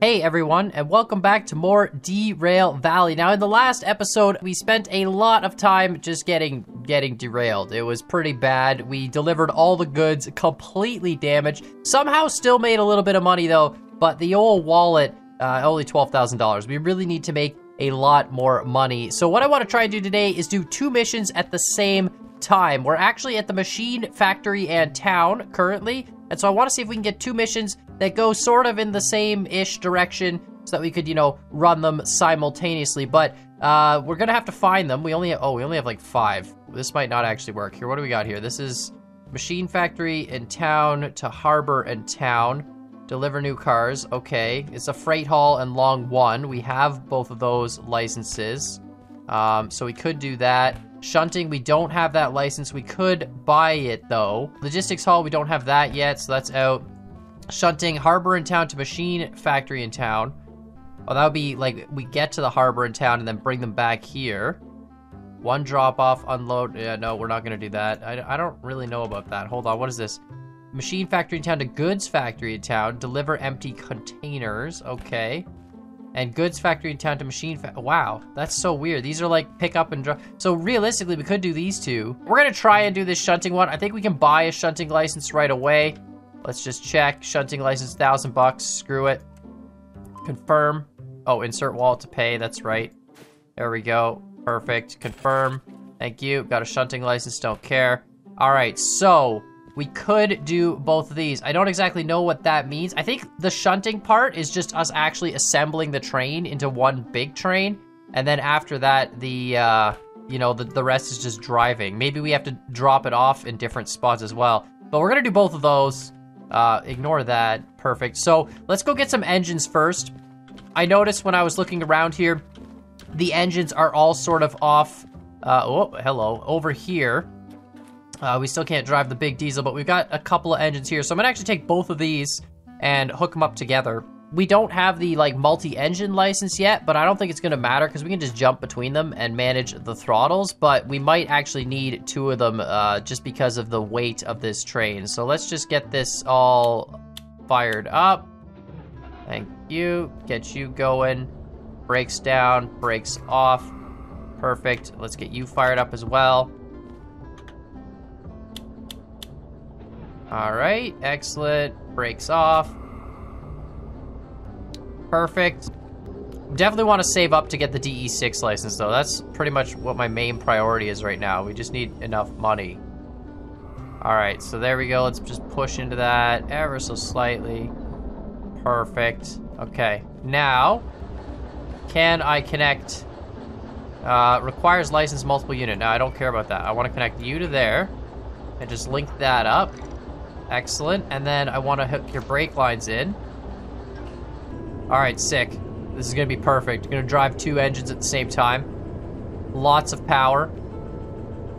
Hey everyone, and welcome back to more Derail Valley. Now, in the last episode, we spent a lot of time just getting derailed. It was pretty bad. We delivered all the goods, completely damaged. Somehow still made a little bit of money though, but the old wallet, only $12,000. We really need to make a lot more money. So what I want to try and do today is do 2 missions at the same time. We're actually at the machine factory and town currently, and so I want to see if we can get 2 missions that go sort of in the same-ish direction so that we could, you know, run them simultaneously. But we're gonna have to find them. We only have like 5. This might not actually work. Here, what do we got here? This is machine factory in town to harbor and town. Deliver new cars. Okay, it's a freight haul and long 1. We have both of those licenses, so we could do that. Shunting, we don't have that license. We could buy it though. Logistics haul, we don't have that yet, so that's out. Shunting, harbor in town to machine factory in town. Oh, that would be like we get to the harbor in town and then bring them back here. 1 drop off, unload. Yeah, no, we're not gonna do that. I don't really know about that. Hold on, what is this? Machine factory in town to goods factory in town. Deliver empty containers. Okay. And goods factory in town to machine wow, that's so weird. These are like pick up and drop. So realistically, we could do these 2. We're gonna try and do this shunting one. I think we can buy a shunting license right away. Let's just check. Shunting license, $1,000. Screw it. Confirm. Oh, insert wallet to pay. That's right. There we go. Perfect. Confirm. Thank you. Got a shunting license. Don't care. All right. So we could do both of these. I don't exactly know what that means. I think the shunting part is just us actually assembling the train into one big train. And then after that, the, you know, the rest is just driving. Maybe we have to drop it off in different spots as well. But we're going to do both of those. Ignore that. Perfect. So let's go get some engines first. I noticed when I was looking around here, the engines are all sort of off. Oh, hello. Over here. We still can't drive the big diesel, but we've got a couple of engines here. So I'm gonna actually take both of these and hook them up together. We don't have the like multi-engine license yet, but I don't think it's gonna matter because we can just jump between them and manage the throttles, but we might actually need 2 of them just because of the weight of this train. So let's just get this all fired up. Thank you. Get you going. Brakes down, brakes off. Perfect. Let's get you fired up as well. All right, excellent. Brakes off. Perfect. Definitely want to save up to get the DE6 license though. That's pretty much what my main priority is right now. We just need enough money. All right, so there we go. Let's just push into that ever so slightly. Perfect. Okay, now, can I connect? Requires license multiple unit. Now, I don't care about that. I want to connect you to there and just link that up. Excellent. And then I want to hook your brake lines in. All right, sick. This is gonna be perfect. Gonna drive 2 engines at the same time. Lots of power.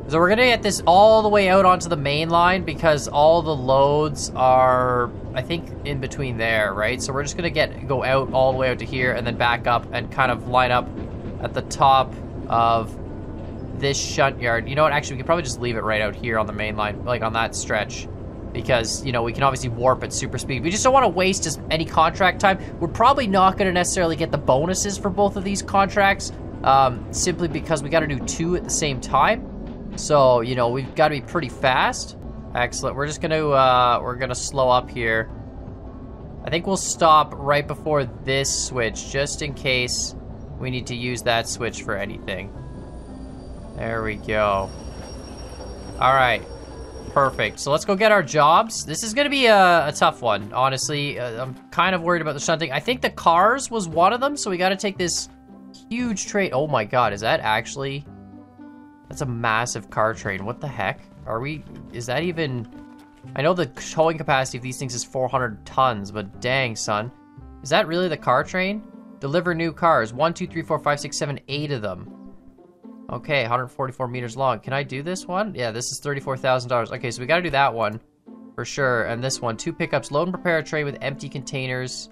So we're gonna get this all the way out onto the main line because all the loads are, I think, in between there, right? So we're just gonna go out all the way out to here and then back up and kind of line up at the top of this shunt yard. You know what? Actually, we could probably just leave it right out here on the main line, like on that stretch. Because, you know, we can obviously warp at super speed. We just don't want to waste just any contract time. We're probably not going to necessarily get the bonuses for both of these contracts, simply because we got to do 2 at the same time. So, you know, we've got to be pretty fast. Excellent. We're just going to, we're going to slow up here. I think we'll stop right before this switch, just in case we need to use that switch for anything. There we go. All right. Perfect. So let's go get our jobs. This is going to be a tough one, honestly. I'm kind of worried about the shunting. I think the cars was one of them, so we got to take this huge train. Oh my god, is that actually... That's a massive car train. What the heck? Are we... Is that even... I know the towing capacity of these things is 400 tons, but dang, son. Is that really the car train? Deliver new cars. 1, 2, 3, 4, 5, 6, 7, 8 of them. Okay, 144 meters long. Can I do this one? Yeah, this is $34,000. Okay, so we gotta do that one for sure. And this one, 2 pickups, load and prepare a train with empty containers,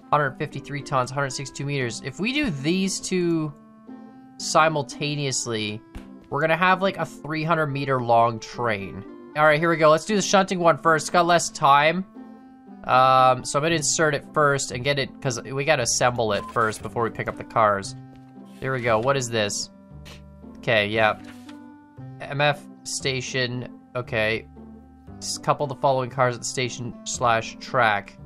153 tons, 162 meters. If we do these 2 simultaneously, we're gonna have like a 300 meter long train. All right, here we go. Let's do the shunting one first. It's got less time. So I'm gonna insert it first and get it, because we gotta assemble it first before we pick up the cars. Here we go. What is this? Okay, yeah. MF station. Okay. Just couple the following cars at the station / track.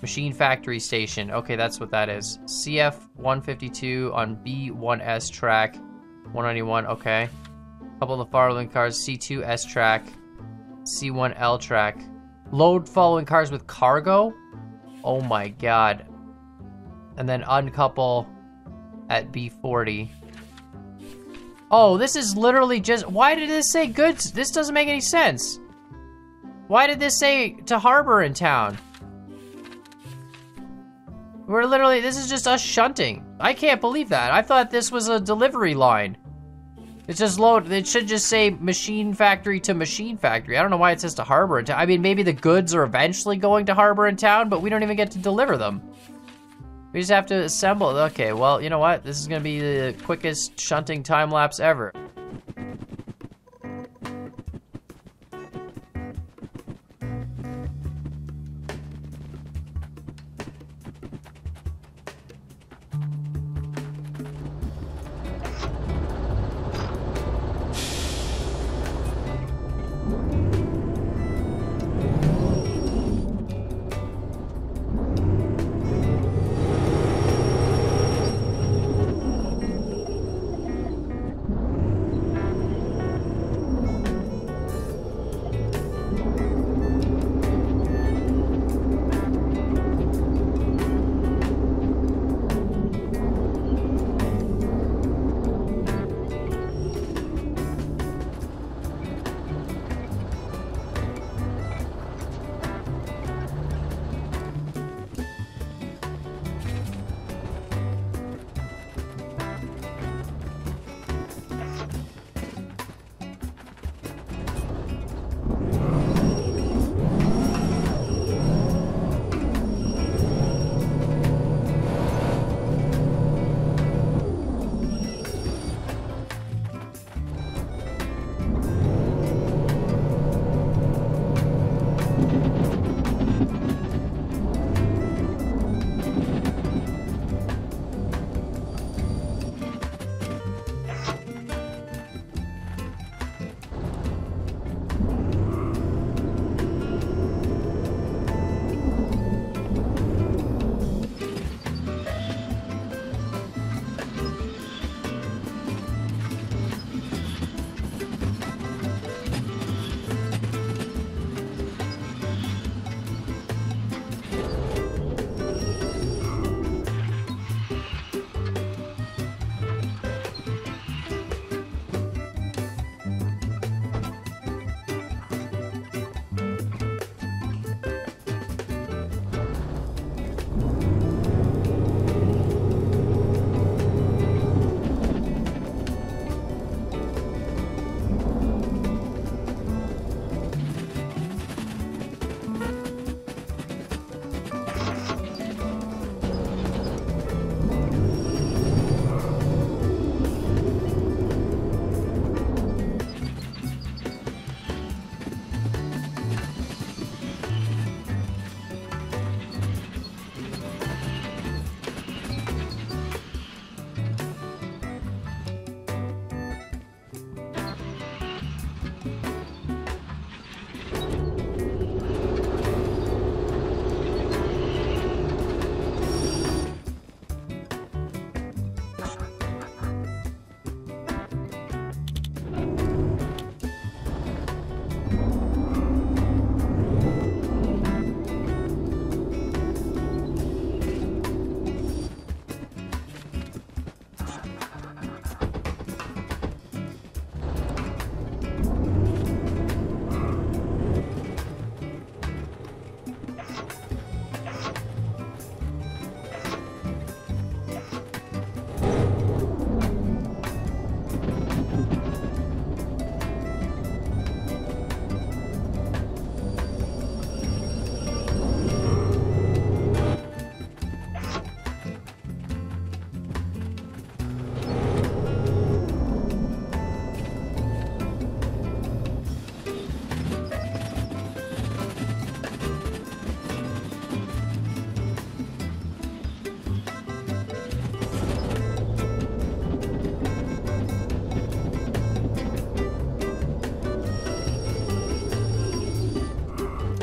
Machine factory station. Okay, that's what that is. CF 152 on B1S track. 191. Okay. Couple of the following cars. C2S track. C1L track. Load following cars with cargo. Oh my god. And then uncouple at B40. Oh, this is literally just... Why did this say goods? This doesn't make any sense. Why did this say to harbor in town? We're literally... This is just us shunting. I can't believe that. I thought this was a delivery line. It's just load... It should just say machine factory to machine factory. I don't know why it says to harbor in town. I mean, maybe the goods are eventually going to harbor in town, but we don't even get to deliver them. We just have to assemble. Okay, well, you know what? This is gonna be the quickest shunting time lapse ever.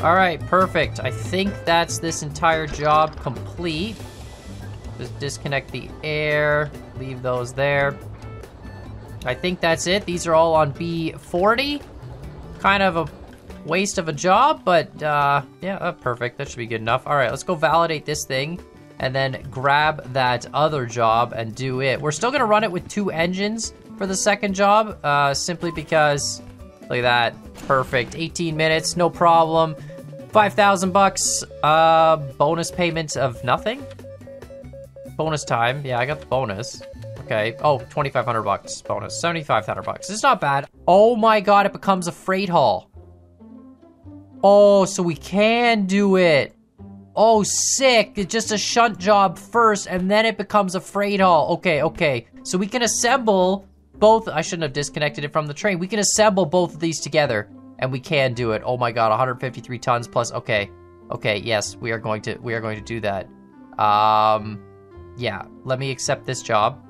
All right, perfect. I think that's this entire job complete. Just disconnect the air, leave those there. I think that's it. These are all on B40. Kind of a waste of a job, but yeah, perfect. That should be good enough. All right, let's go validate this thing and then grab that other job and do it. We're still gonna run it with 2 engines for the second job, simply because, look at that, perfect. 18 minutes, no problem. 5,000 bucks, bonus payment of nothing? Bonus time, yeah, I got the bonus. Okay, oh, 2,500 bucks bonus, 7,500 bucks. It's not bad. Oh my God, it becomes a freight haul. Oh, so we can do it. Oh, sick. It's just a shunt job first, and then it becomes a freight haul. Okay, okay. So we can assemble both. I shouldn't have disconnected it from the train. We can assemble both of these together, and we can do it. Oh my God, 153 tons plus. Okay, okay. Yes, we are going to do that. Yeah. Let me accept this job.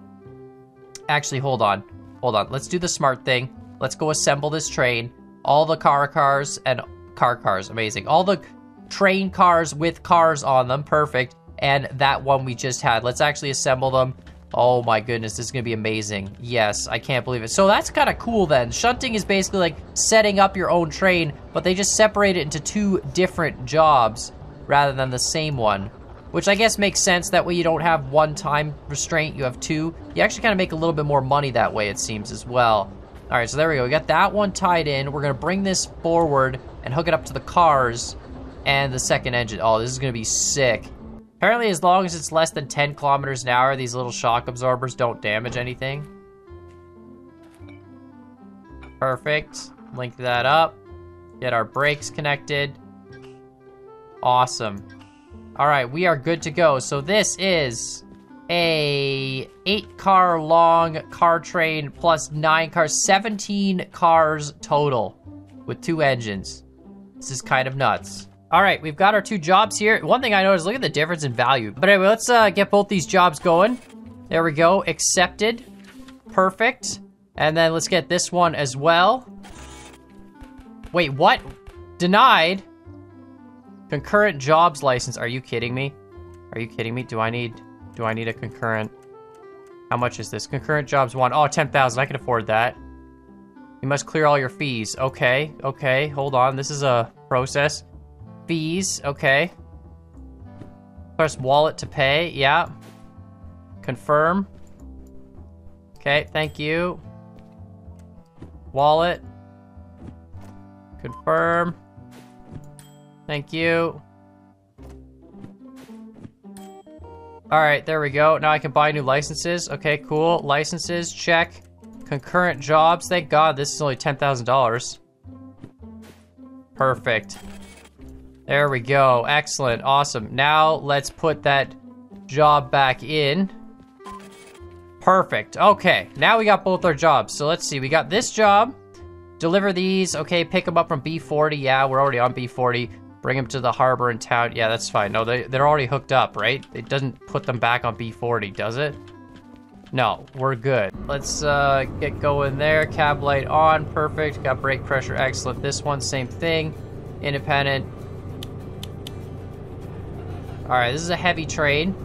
Actually, hold on. Hold on. Let's do the smart thing. Let's go assemble this train. All the cars and cars. Amazing. All the train cars with cars on them. Perfect. And that one we just had. Let's actually assemble them. Oh my goodness, this is gonna be amazing. Yes, I can't believe it. So that's kind of cool then. Shunting is basically like setting up your own train, but they just separate it into 2 different jobs rather than the same one. Which I guess makes sense. That way you don't have 1 time restraint, you have 2. You actually kind of make a little bit more money that way, it seems, as well. All right, so there we go. We got that one tied in. We're gonna bring this forward and hook it up to the cars and the second engine. Oh, this is gonna be sick. Apparently, as long as it's less than 10 kilometers an hour, these little shock absorbers don't damage anything. Perfect. Link that up. Get our brakes connected. Awesome. All right, we are good to go. So this is a 8-car long car train plus 9 cars, 17 cars total with 2 engines. This is kind of nuts. All right, we've got our 2 jobs here. One thing I noticed, look at the difference in value. But anyway, let's get both these jobs going. There we go, accepted. Perfect. And then let's get this one as well. Wait, what? Denied? Concurrent jobs license. Are you kidding me? Are you kidding me? Do I need a concurrent? How much is this? Concurrent jobs 1. Oh, 10,000. I can afford that. You must clear all your fees. Okay, okay. Hold on. This is a process. Fees. Okay. Press wallet to pay. Yeah. Confirm. Okay, thank you. Wallet. Confirm. Thank you. All right, there we go. Now I can buy new licenses. Okay, cool. Licenses, check. Concurrent jobs. Thank God this is only $10,000. Perfect. There we go. Excellent. Awesome. Now let's put that job back in. Perfect. Okay, now we got both our jobs. So let's see. We got this job. Deliver these. Okay, pick them up from B40. Yeah, we're already on B40. Bring them to the harbor in town. Yeah, that's fine. No, they're already hooked up, right? It doesn't put them back on B40, does it? No, we're good. Let's get going there. Cab light on. Perfect. Got brake pressure. Excellent. This one, same thing. Independent. All right, this is a heavy train.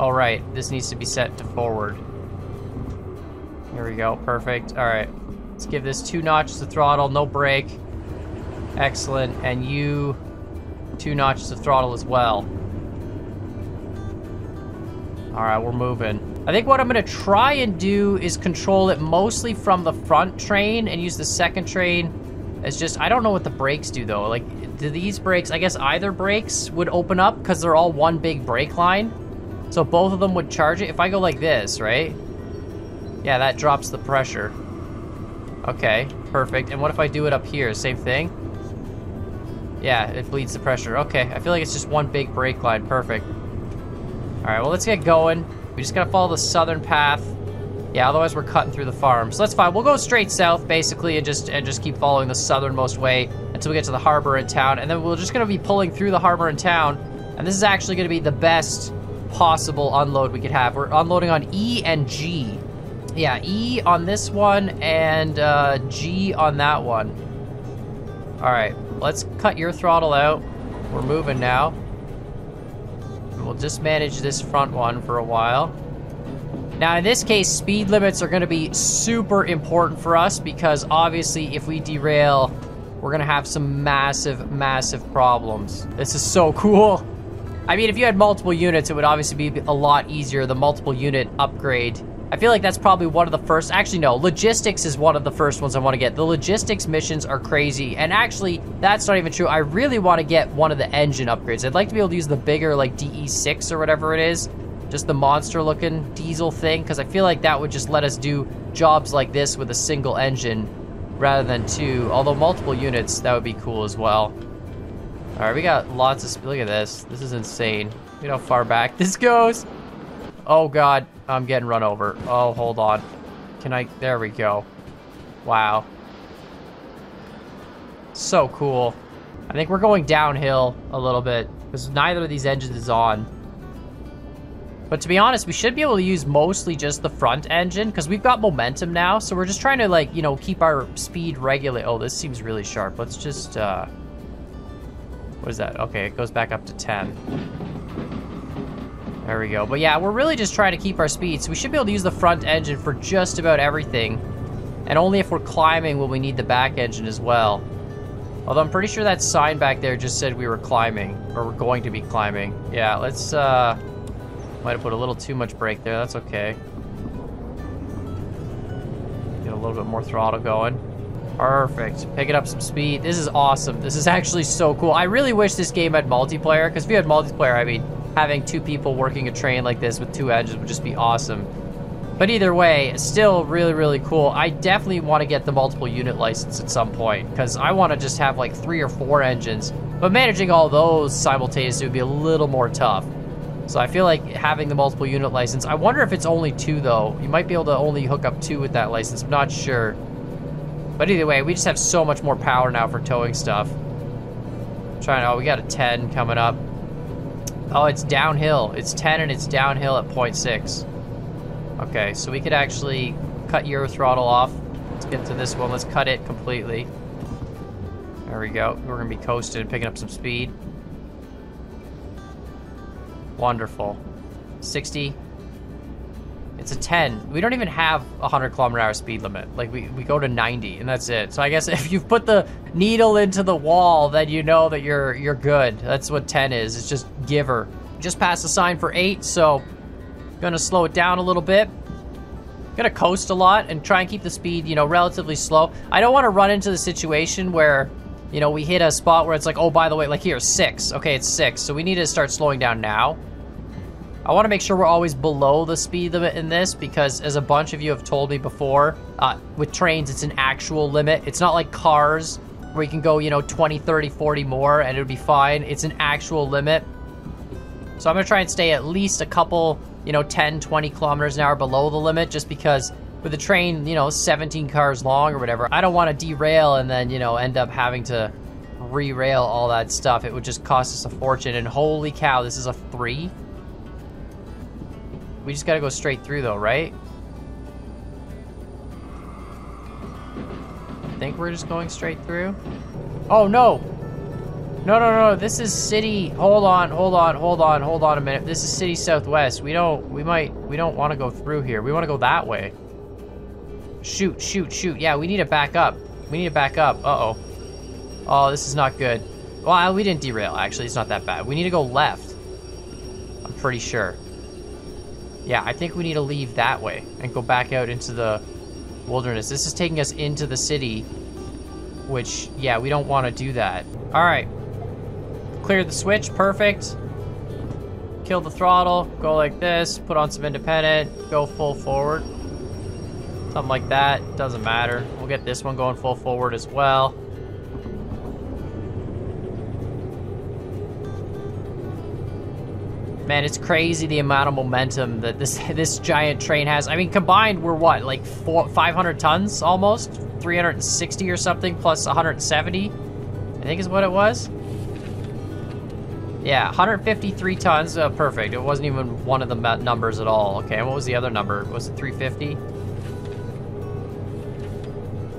All right, this needs to be set to forward. Here we go. Perfect. All right. Let's give this 2 notches of throttle. No brake. Excellent. And you... 2 notches of throttle as well. All right, we're moving. I think what I'm gonna try and do is control it mostly from the front train and use the second train as just, I don't know what the brakes do though. Like, do these brakes, I guess either brakes would open up because they're all one big brake line. So both of them would charge it. If I go like this, right? Yeah, that drops the pressure. Okay, perfect. And what if I do it up here? Same thing? Yeah, it bleeds the pressure. Okay, I feel like it's just one big brake line. Perfect. All right, well, let's get going. We just gotta follow the southern path. Yeah, otherwise we're cutting through the farm. So that's fine. We'll go straight south, basically, and just keep following the southernmost way until we get to the harbor in town. And then we're just gonna be pulling through the harbor in town. And this is actually gonna be the best possible unload we could have. We're unloading on E and G. Yeah, E on this one and G on that one. All right. let's cut your throttle out. We're moving now. And we'll just manage this front one for a while. Now, in this case, speed limits are going to be super important for us because obviously if we derail, we're going to have some massive, massive problems. This is so cool. I mean, if you had multiple units, it would obviously be a lot easier, the multiple unit upgrade. I feel like that's probably one of the first, actually no, logistics is one of the first ones I want to get. The logistics missions are crazy, and actually, that's not even true. I really want to get one of the engine upgrades. I'd like to be able to use the bigger, like, DE6 or whatever it is, just the monster-looking diesel thing, because I feel like that would just let us do jobs like this with a single engine rather than two, although multiple units, that would be cool as well. All right, we got lots of speed. Look at this. This is insane. Look at how far back this goes. Oh, God. I'm getting run over. Oh, hold on. Can I? There we go. Wow. So cool. I think we're going downhill a little bit because neither of these engines is on. But to be honest, we should be able to use mostly just the front engine because we've got momentum now. So we're just trying to, like, you know, keep our speed regulate. Oh, this seems really sharp. Let's just, what is that? Okay, it goes back up to 10. There we go. But yeah, we're really just trying to keep our speed. So we should be able to use the front engine for just about everything. And only if we're climbing will we need the back engine as well. Although I'm pretty sure that sign back there just said we were climbing. Or we're going to be climbing. Yeah, let's, might have put a little too much brake there. That's okay. Get a little bit more throttle going. Perfect. Picking up some speed. This is awesome. This is actually so cool. I really wish this game had multiplayer, because if you had multiplayer, I mean, having two people working a train like this with two engines would just be awesome. But either way, it's still really, really cool. I definitely want to get the multiple unit license at some point, because I want to just have like 3 or 4 engines. But managing all those simultaneously would be a little more tough. So I feel like having the multiple unit license, I wonder if it's only 2 though. You might be able to only hook up 2 with that license. I'm not sure. But either way, we just have so much more power now for towing stuff. Oh, we got a 10 coming up. Oh, it's downhill. It's 10 and it's downhill at 0.6. Okay, so we could actually cut your throttle off. Let's get to this one. Let's cut it completely. There we go. We're gonna be coasting, picking up some speed. Wonderful. 60. It's a 10. We don't even have a 100-kilometer-hour speed limit. Like, we go to 90, and that's it. So I guess if you've put the needle into the wall, then you know that you're good. That's what 10 is. It's just giver. Just passed the sign for 8, so gonna slow it down a little bit. Gonna coast a lot and try and keep the speed, you know, relatively slow. I don't want to run into the situation where, you know, we hit a spot where it's like, oh, by the way, like here, 6. Okay, it's 6. So we need to start slowing down now. I want to make sure we're always below the speed limit in this because, as a bunch of you have told me before, with trains, it's an actual limit. It's not like cars where you can go, you know, 20, 30, 40 more and it'll be fine. It's an actual limit. So I'm going to try and stay at least a couple, you know, 10, 20 kilometers an hour below the limit just because with a train, you know, 17 cars long or whatever, I don't want to derail and then, you know, end up having to re-rail all that stuff. It would just cost us a fortune. And holy cow, this is a 3. We just gotta go straight through though, right? I think we're just going straight through. Oh no! No, this is city. Hold on a minute. This is city southwest. We don't want to go through here. We want to go that way. Shoot. Yeah, we need to back up. Uh-oh. Oh, this is not good. Well, we didn't derail, actually. It's not that bad. We need to go left. I'm pretty sure. Yeah, I think we need to leave that way and go back out into the wilderness. This is taking us into the city, which, yeah, we don't want to do that. All right. Clear the switch. Perfect. Kill the throttle. Go like this. Put on some independent. Go full forward. Something like that. Doesn't matter. We'll get this one going full forward as well. Man, it's crazy the amount of momentum that this giant train has. I mean, combined, we're what, like 500 tons almost? 360 or something, plus 170, I think is what it was. Yeah, 153 tons, perfect. It wasn't even one of the numbers at all. Okay, and what was the other number? Was it 350?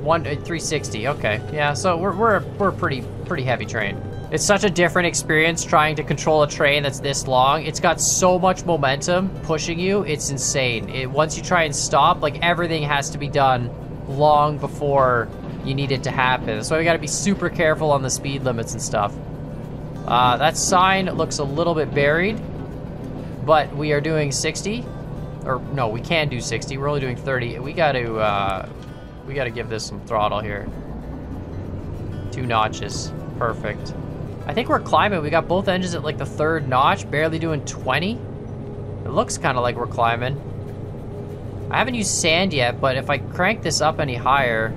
360. Okay, yeah. So we're a pretty heavy train. It's such a different experience trying to control a train that's this long. It's got so much momentum pushing you. It's insane. Once you try and stop, like everything has to be done long before you need it to happen. That's why we got to be super careful on the speed limits and stuff. That sign looks a little bit buried, but we are doing 60. Or no, we can do 60. We're only doing 30. We got to give this some throttle here. 2 notches. Perfect. I think we're climbing. We got both engines at like the 3rd notch, barely doing 20. It looks kind of like we're climbing. I haven't used sand yet, but if I crank this up any higher...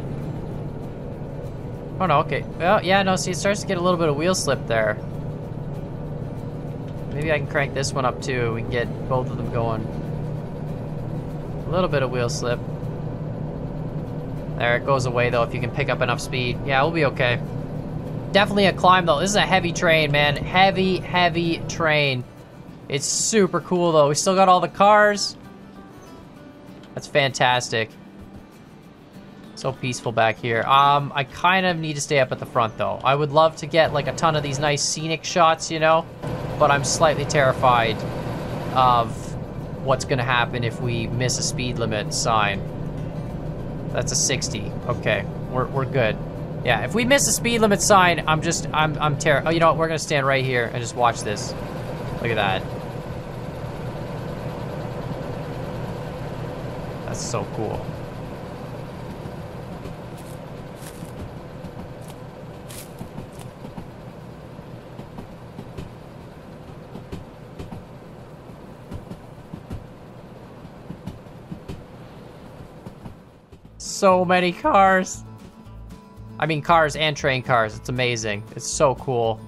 Oh no, okay. Well, yeah, no, see, it starts to get a little bit of wheel slip there. Maybe I can crank this one up too. We can get both of them going. A little bit of wheel slip. There, it goes away though if you can pick up enough speed. Yeah, we'll be okay. Definitely a climb though. This is a heavy train, man. Heavy train. It's super cool though. We still got all the cars. That's fantastic. So peaceful back here. I kind of need to stay up at the front though. I would love to get like a ton of these nice scenic shots, you know, but I'm slightly terrified of what's gonna happen if we miss a speed limit sign. That's a 60. Okay, we're good. Yeah, if we miss a speed limit sign, I'm terrified. Oh, you know what? We're gonna stand right here and just watch this. Look at that. That's so cool. So many cars. I mean, cars and train cars. It's amazing. It's so cool.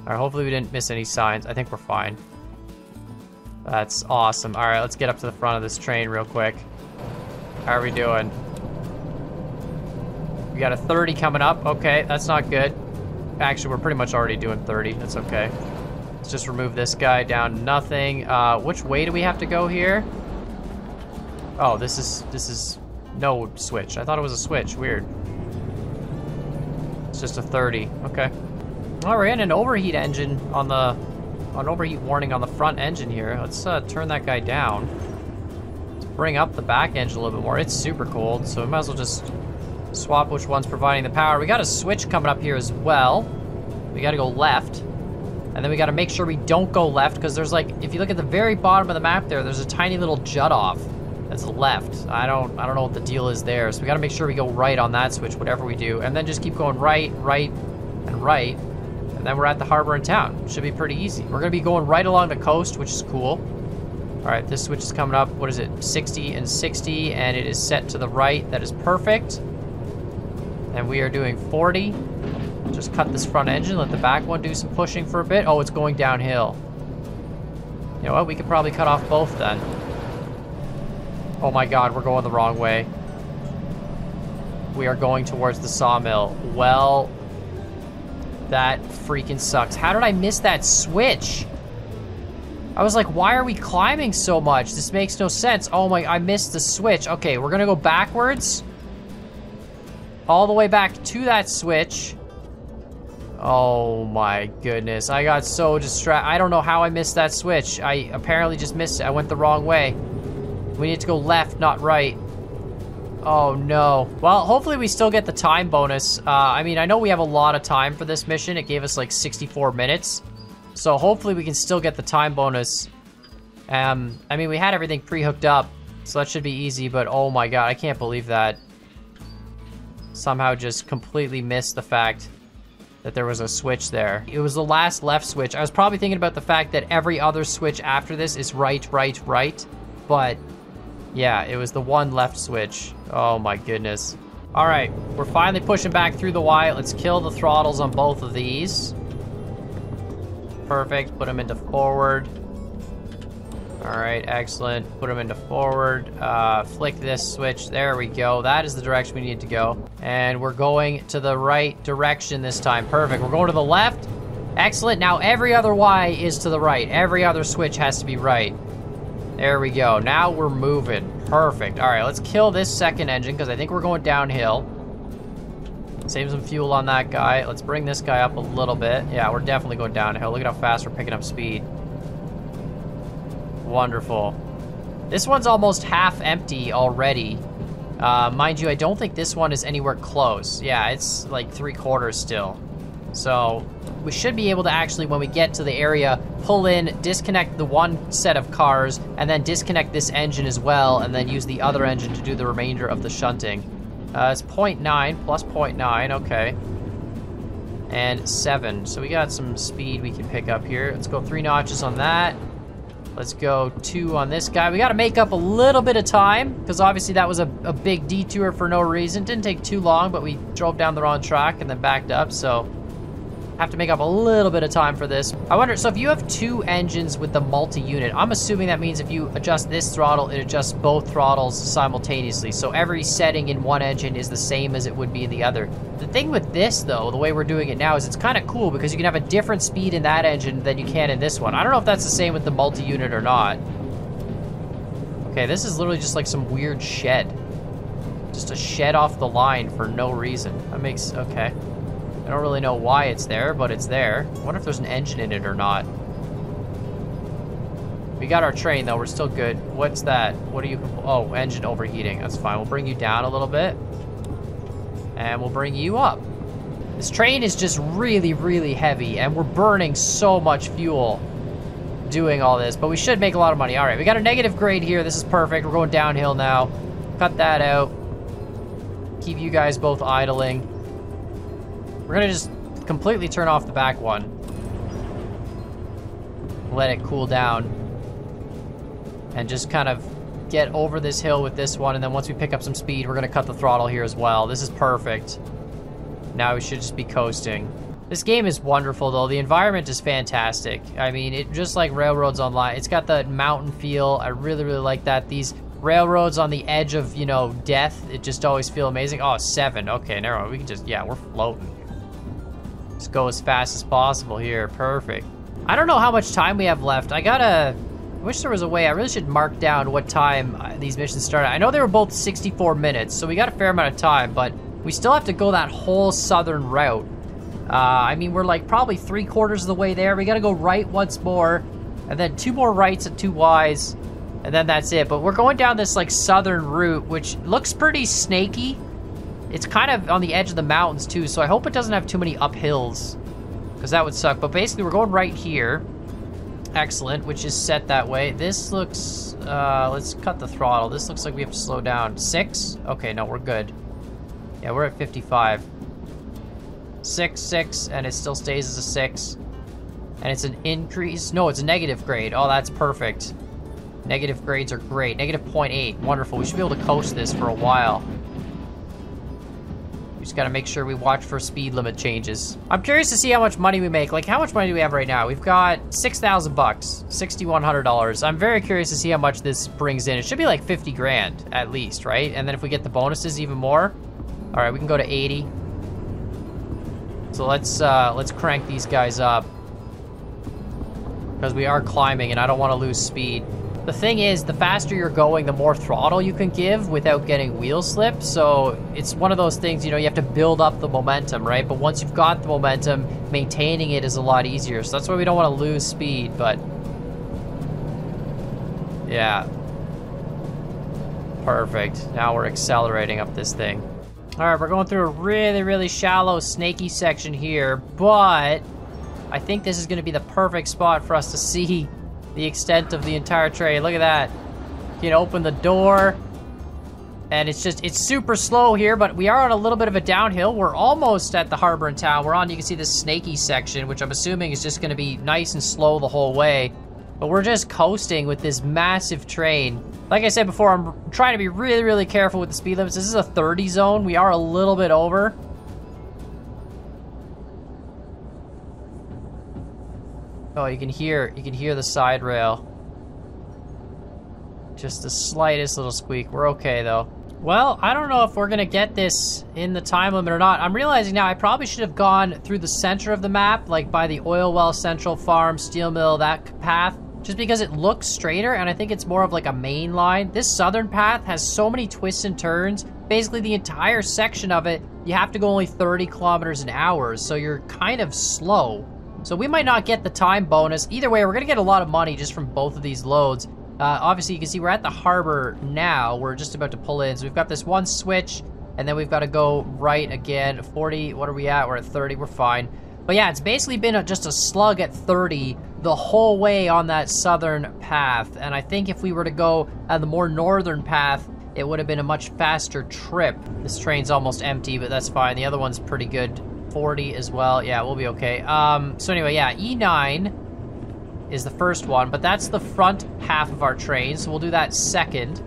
All right, hopefully we didn't miss any signs. I think we're fine. That's awesome. All right, let's get up to the front of this train real quick. How are we doing? We got a 30 coming up. Okay, that's not good. Actually, we're pretty much already doing 30. That's okay. Let's just remove this guy down to nothing. Which way do we have to go here? Oh, this is no switch. I thought it was a switch. Weird. It's just a 30. Okay. All right, and an overheat engine on an overheat warning on the front engine here. Let's turn that guy down. Let's bring up the back engine a little bit more. It's super cold, so we might as well just swap which one's providing the power. We got a switch coming up here as well. We got to go left, and then we got to make sure we don't go left because there's like, if you look at the very bottom of the map there, there's a tiny little jut off that's left. I don't know what the deal is there. So we got to make sure we go right on that switch, whatever we do, and then just keep going right, and right. And then we're at the harbor in town. Should be pretty easy. We're gonna be going right along the coast, which is cool. All right, this switch is coming up. What is it? 60 and 60, and it is set to the right. That is perfect. And we are doing 40. Just cut this front engine, let the back one do some pushing for a bit. Oh, it's going downhill. You know what? We could probably cut off both then. Oh my God, we're going the wrong way. We are going towards the sawmill. Well, that freaking sucks. How did I miss that switch? I was like, why are we climbing so much? This makes no sense. Oh my, I missed the switch. Okay, we're gonna go backwards. All the way back to that switch. Oh my goodness, I got so distracted. I don't know how I missed that switch. I apparently just missed it. I went the wrong way. We need to go left, not right. Oh no. Well, hopefully we still get the time bonus. I mean, I know we have a lot of time for this mission. It gave us like 64 minutes. So hopefully we can still get the time bonus. I mean, we had everything pre-hooked up, so that should be easy, but oh my God, I can't believe that. Somehow just completely missed the fact that there was a switch there. It was the last left switch. I was probably thinking about the fact that every other switch after this is right, but yeah, it was the one left switch. Oh my goodness. All right, we're finally pushing back through the Y. Let's kill the throttles on both of these. Perfect, put them into forward. All right, excellent. Put them into forward. Flick this switch. There we go. That is the direction we need to go. And we're going to the right direction this time. Perfect. We're going to the left. Excellent. Now every other Y is to the right. Every other switch has to be right. There we go. Now we're moving. Perfect. All right, let's kill this second engine because I think we're going downhill. Save some fuel on that guy. Let's bring this guy up a little bit. Yeah, we're definitely going downhill. Look at how fast we're picking up speed. Wonderful. This one's almost half empty already. Mind you, I don't think this one is anywhere close. Yeah, it's like 3/4 still. So we should be able to actually, when we get to the area, pull in, disconnect the one set of cars, and then disconnect this engine as well, and then use the other engine to do the remainder of the shunting. It's 0.9 plus 0.9, okay. And 7, so we got some speed we can pick up here. Let's go 3 notches on that. Let's go 2 on this guy. We gotta make up a little bit of time, because obviously that was a big detour for no reason. Didn't take too long, but we drove down the wrong track and then backed up, so have to make up a little bit of time for this. I wonder, so if you have 2 engines with the multi-unit, I'm assuming that means if you adjust this throttle, it adjusts both throttles simultaneously. So every setting in one engine is the same as it would be in the other. The thing with this, though, the way we're doing it now, is it's kind of cool because you can have a different speed in that engine than you can in this one. I don't know if that's the same with the multi-unit or not. Okay, this is literally just like some weird shed. Just a shed off the line for no reason. That makes, okay. I don't really know why it's there, but it's there. I wonder if there's an engine in it or not. We got our train, though. We're still good. What's that? What are you... Oh, engine overheating. That's fine. We'll bring you down a little bit. And we'll bring you up. This train is just really, really heavy, and we're burning so much fuel doing all this, but we should make a lot of money. All right, we got a negative grade here. This is perfect. We're going downhill now. Cut that out. Keep you guys both idling. We're gonna just completely turn off the back one. Let it cool down. And just kind of get over this hill with this one, and then once we pick up some speed, we're gonna cut the throttle here as well. This is perfect. Now we should just be coasting. This game is wonderful, though. The environment is fantastic. I mean, it just like Railroads Online. It's got the mountain feel. I really, really like that. These railroads on the edge of, you know, death, it just always feel amazing. Oh, 7. Okay, never mind. We can just, yeah, we're floating. Just go as fast as possible here. Perfect. I don't know how much time we have left. I wish there was a way. I really should mark down what time these missions started. I know they were both 64 minutes, so we got a fair amount of time, but we still have to go that whole southern route. I mean, we're like probably 3/4 of the way there. We gotta go right once more, and then 2 more rights and 2 Ys, and then that's it. But we're going down this like southern route, which looks pretty snaky. It's kind of on the edge of the mountains too, so I hope it doesn't have too many uphills, because that would suck. But basically, we're going right here. Excellent, which is set that way. This looks, let's cut the throttle. This looks like we have to slow down. 6? Okay, no, we're good. Yeah, we're at 55. 6, 6, and it still stays as a 6. And it's an increase. No, it's a negative grade. Oh, that's perfect. Negative grades are great. Negative 0.8. Wonderful. We should be able to coast this for a while. Just gotta make sure we watch for speed limit changes. I'm curious to see how much money we make. Like, how much money do we have right now? We've got 6,000 bucks, $6,100. I'm very curious to see how much this brings in. It should be like 50 grand at least, right? And then if we get the bonuses, even more. All right, we can go to 80. So let's crank these guys up, because we are climbing and I don't want to lose speed. The thing is, the faster you're going, the more throttle you can give without getting wheel slip. So it's one of those things, you know, you have to build up the momentum, right? But once you've got the momentum, maintaining it is a lot easier. So that's why we don't want to lose speed, but yeah. Perfect. Now we're accelerating up this thing. All right, we're going through a really, really shallow, snaky section here, but I think this is going to be the perfect spot for us to see the extent of the entire train. Look at that. You can open the door, and it's super slow here, but we are on a little bit of a downhill. We're almost at the harbor and town. We're on, you can see this snaky section, which I'm assuming is just going to be nice and slow the whole way. But we're just coasting with this massive train. Like I said before, I'm trying to be really, really careful with the speed limits. This is a 30 zone. We are a little bit over. Oh, you can hear the side rail. Just the slightest little squeak. We're okay though. Well, I don't know if we're gonna get this in the time limit or not. I'm realizing now I probably should have gone through the center of the map, like by the oil well, central farm, steel mill, that path, just because it looks straighter, and I think it's more of like a main line. This southern path has so many twists and turns. Basically, the entire section of it, you have to go only 30 kilometers an hour, so you're kind of slow. So we might not get the time bonus. Either way, we're gonna get a lot of money just from both of these loads. Obviously, you can see we're at the harbor now. We're just about to pull in. So we've got this one switch, and then we've got to go right again. 40, what are we at? We're at 30, we're fine. But yeah, it's basically been just a slug at 30 the whole way on that southern path. And I think if we were to go on the more northern path, it would have been a much faster trip. This train's almost empty, but that's fine. The other one's pretty good. 40 as well. Yeah, we'll be okay. So anyway, yeah, E9 is the first one, but that's the front half of our train, so we'll do that second.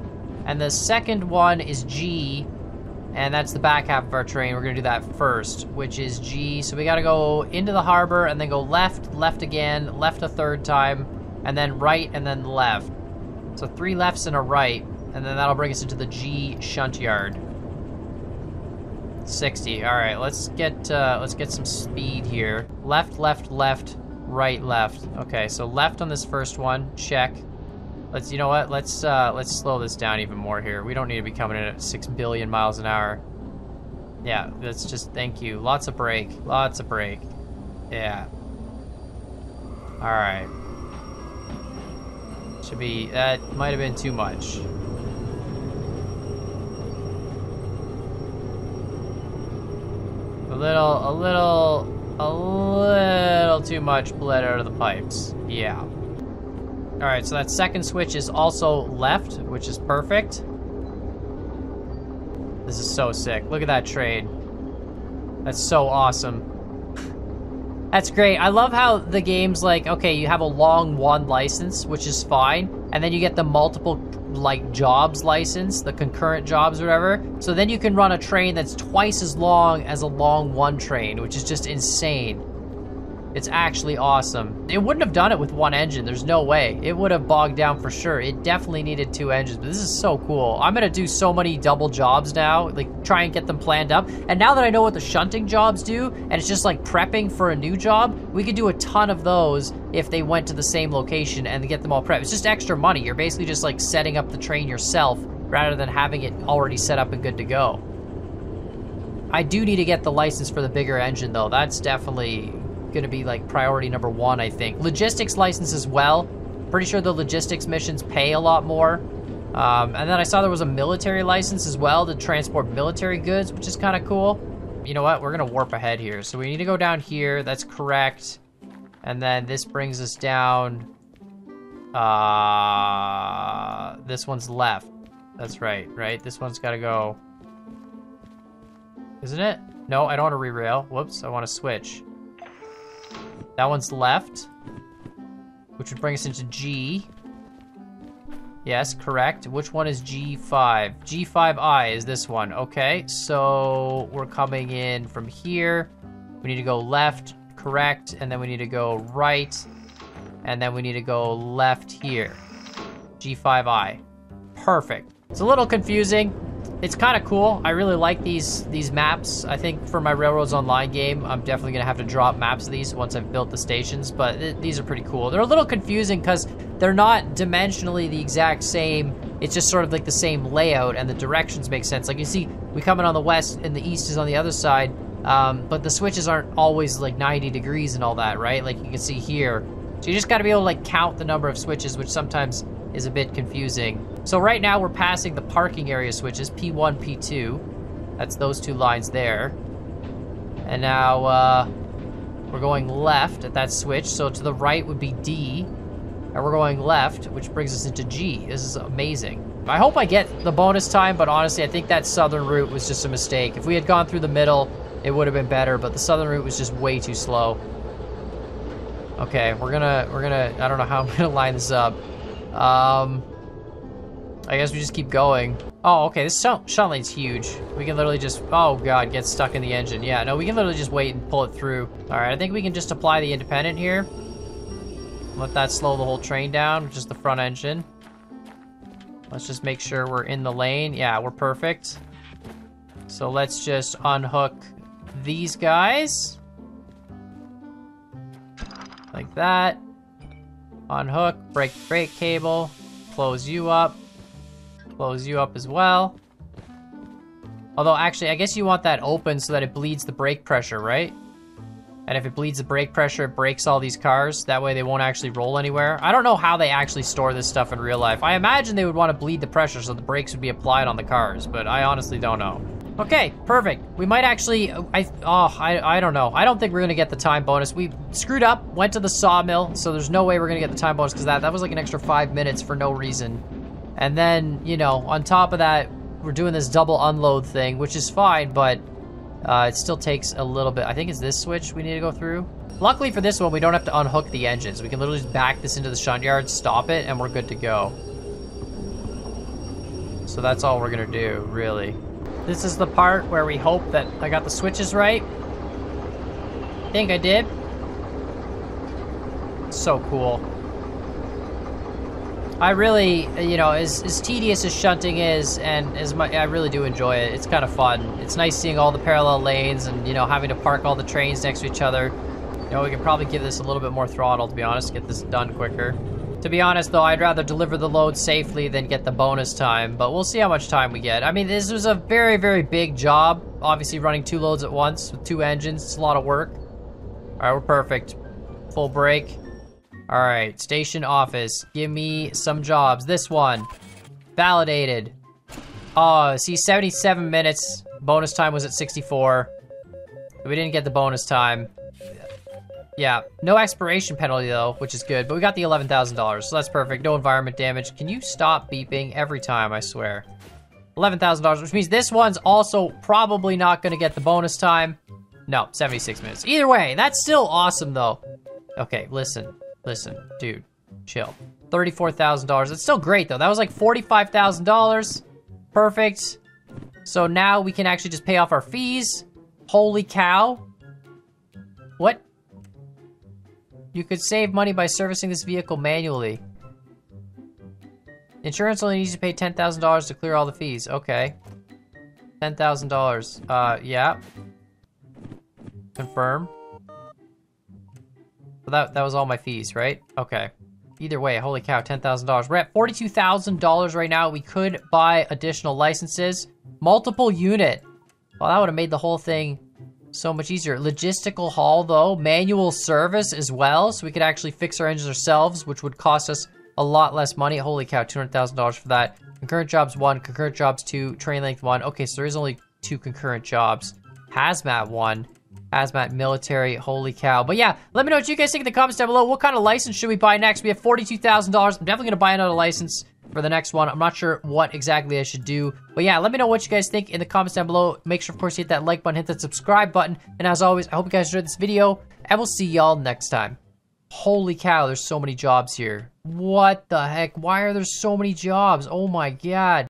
And the second one is G, and that's the back half of our train. We're gonna do that first, which is G. So we gotta go into the harbor and then go left, left again, left a third time, and then right and then left. So 3 lefts and a right, and then that'll bring us into the G shunt yard. 60. All right, let's get some speed here. Left, left, left, right, left. Okay, so left on this first one. Check. You know what? Let's slow this down even more here. We don't need to be coming in at 6 billion miles an hour. Yeah, that's just, thank you. Lots of brake. Lots of brake. Yeah. All right. Should be, that might have been too much. A little too much bled out of the pipes. Yeah. All right, so that second switch is also left, which is perfect. This is so sick. Look at that train. That's so awesome. That's great. I love how the game's like, okay, you have a long one license, which is fine, and then you get the multiple like jobs license, the concurrent jobs or whatever. So then you can run a train that's twice as long as a long one train, which is just insane. It's actually awesome. It wouldn't have done it with one engine. There's no way. It would have bogged down for sure. It definitely needed 2 engines, but this is so cool. I'm gonna do so many double jobs now, like try and get them planned up. And now that I know what the shunting jobs do, and it's just like prepping for a new job, we could do a ton of those if they went to the same location and get them all prepped. It's just extra money. You're basically just like setting up the train yourself rather than having it already set up and good to go. I do need to get the license for the bigger engine though. That's definitely gonna be like priority number 1, I think. Logistics license as well. Pretty sure the logistics missions pay a lot more. And then I saw there was a military license as well to transport military goods, which is kind of cool. You know what? We're gonna warp ahead here. So we need to go down here. That's correct. And then this brings us down. This one's left. That's right, right? This one's gotta go. Isn't it? No, I don't want to re-rail. Whoops, I want to switch. That one's left, which would bring us into G. Yes, correct. Which one is G5? G5I is this one. Okay, so we're coming in from here. We need to go left, correct, and then we need to go right, and then we need to go left here. G5I. Perfect. It's a little confusing. It's kind of cool. I really like these maps. I think for my Railroads Online game, I'm definitely going to have to drop maps of these once I've built the stations, but these are pretty cool. They're a little confusing because they're not dimensionally the exact same. It's just sort of like the same layout, and the directions make sense. Like you see, we come in on the west, and the east is on the other side, but the switches aren't always like 90 degrees and all that, right? Like you can see here. So you just got to be able to like count the number of switches, which sometimes is a bit confusing. So right now we're passing the parking area switches, P1, P2. That's those 2 lines there. And now we're going left at that switch. So to the right would be D. And we're going left, which brings us into G. This is amazing. I hope I get the bonus time, but honestly, I think that southern route was just a mistake. If we had gone through the middle, it would have been better, but the southern route was just way too slow. Okay, we're gonna, I don't know how I'm gonna line this up. I guess we just keep going. Oh, okay, this shunt lane's huge. We can literally just, oh god, get stuck in the engine. Yeah, no, we can literally just wait and pull it through. All right, I think we can just apply the independent here. Let that slow the whole train down, just the front engine. Let's just make sure we're in the lane. Yeah, we're perfect. So let's just unhook these guys. Like that. Unhook, break the brake cable, close you up as well. Although, actually, I guess you want that open so that it bleeds the brake pressure, right? And if it bleeds the brake pressure, it breaks all these cars. That way they won't actually roll anywhere. I don't know how they actually store this stuff in real life. I imagine they would want to bleed the pressure so the brakes would be applied on the cars, but I honestly don't know. Okay, perfect. We might actually, I don't know. I don't think we're gonna get the time bonus. We screwed up, went to the sawmill, so there's no way we're gonna get the time bonus because that was like an extra 5 minutes for no reason. And then, you know, on top of that, we're doing this double unload thing, which is fine, but it still takes a little bit. I think it's this switch we need to go through. Luckily for this one, we don't have to unhook the engines. We can literally just back this into the shunt yard, stop it, and we're good to go. So that's all we're gonna do, really. This is the part where we hope that I got the switches right. I think I did. So cool. I really, you know, as tedious as shunting is, and I really do enjoy it. It's kind of fun. It's nice seeing all the parallel lanes and, you know, having to park all the trains next to each other. You know, we could probably give this a little bit more throttle, to be honest, get this done quicker. To be honest, though, I'd rather deliver the load safely than get the bonus time, but we'll see how much time we get. I mean, this was a very, very big job. Obviously, running 2 loads at once with 2 engines, it's a lot of work. All right, we're perfect. Full brake. All right, station office. Give me some jobs. This one. Validated. Oh, see, 77 minutes. Bonus time was at 64. We didn't get the bonus time. Yeah, no expiration penalty though, which is good, but we got the $11,000, so that's perfect. No environment damage. Can you stop beeping every time, I swear? $11,000, which means this one's also probably not gonna get the bonus time. No, 76 minutes. Either way, that's still awesome though. Okay, listen, dude, chill. $34,000, it's still great though. That was like $45,000, perfect. So now we can actually just pay off our fees. Holy cow. What? You could save money by servicing this vehicle manually. Insurance only needs to pay $10,000 to clear all the fees. Okay. $10,000. Yeah. Confirm. So that was all my fees, right? Okay. Either way, holy cow, $10,000. We're at $42,000 right now. We could buy additional licenses. Multiple unit. Well, that would have made the whole thing so much easier. Logistical haul though, manual service as well, so we could actually fix our engines ourselves, which would cost us a lot less money. Holy cow, $200,000 for that. Concurrent jobs 1, concurrent jobs 2, train length 1. Okay, so there is only 2 concurrent jobs. Hazmat 1, hazmat military, holy cow. But yeah, let me know what you guys think in the comments down below. What kind of license should we buy next? We have $42,000. I'm definitely gonna buy another license for the next one. I'm not sure what exactly I should do. But yeah, let me know what you guys think in the comments down below. Make sure, of course, you hit that like button, hit that subscribe button. And as always, I hope you guys enjoyed this video, and we'll see y'all next time. Holy cow, there's so many jobs here. What the heck? Why are there so many jobs? Oh my god.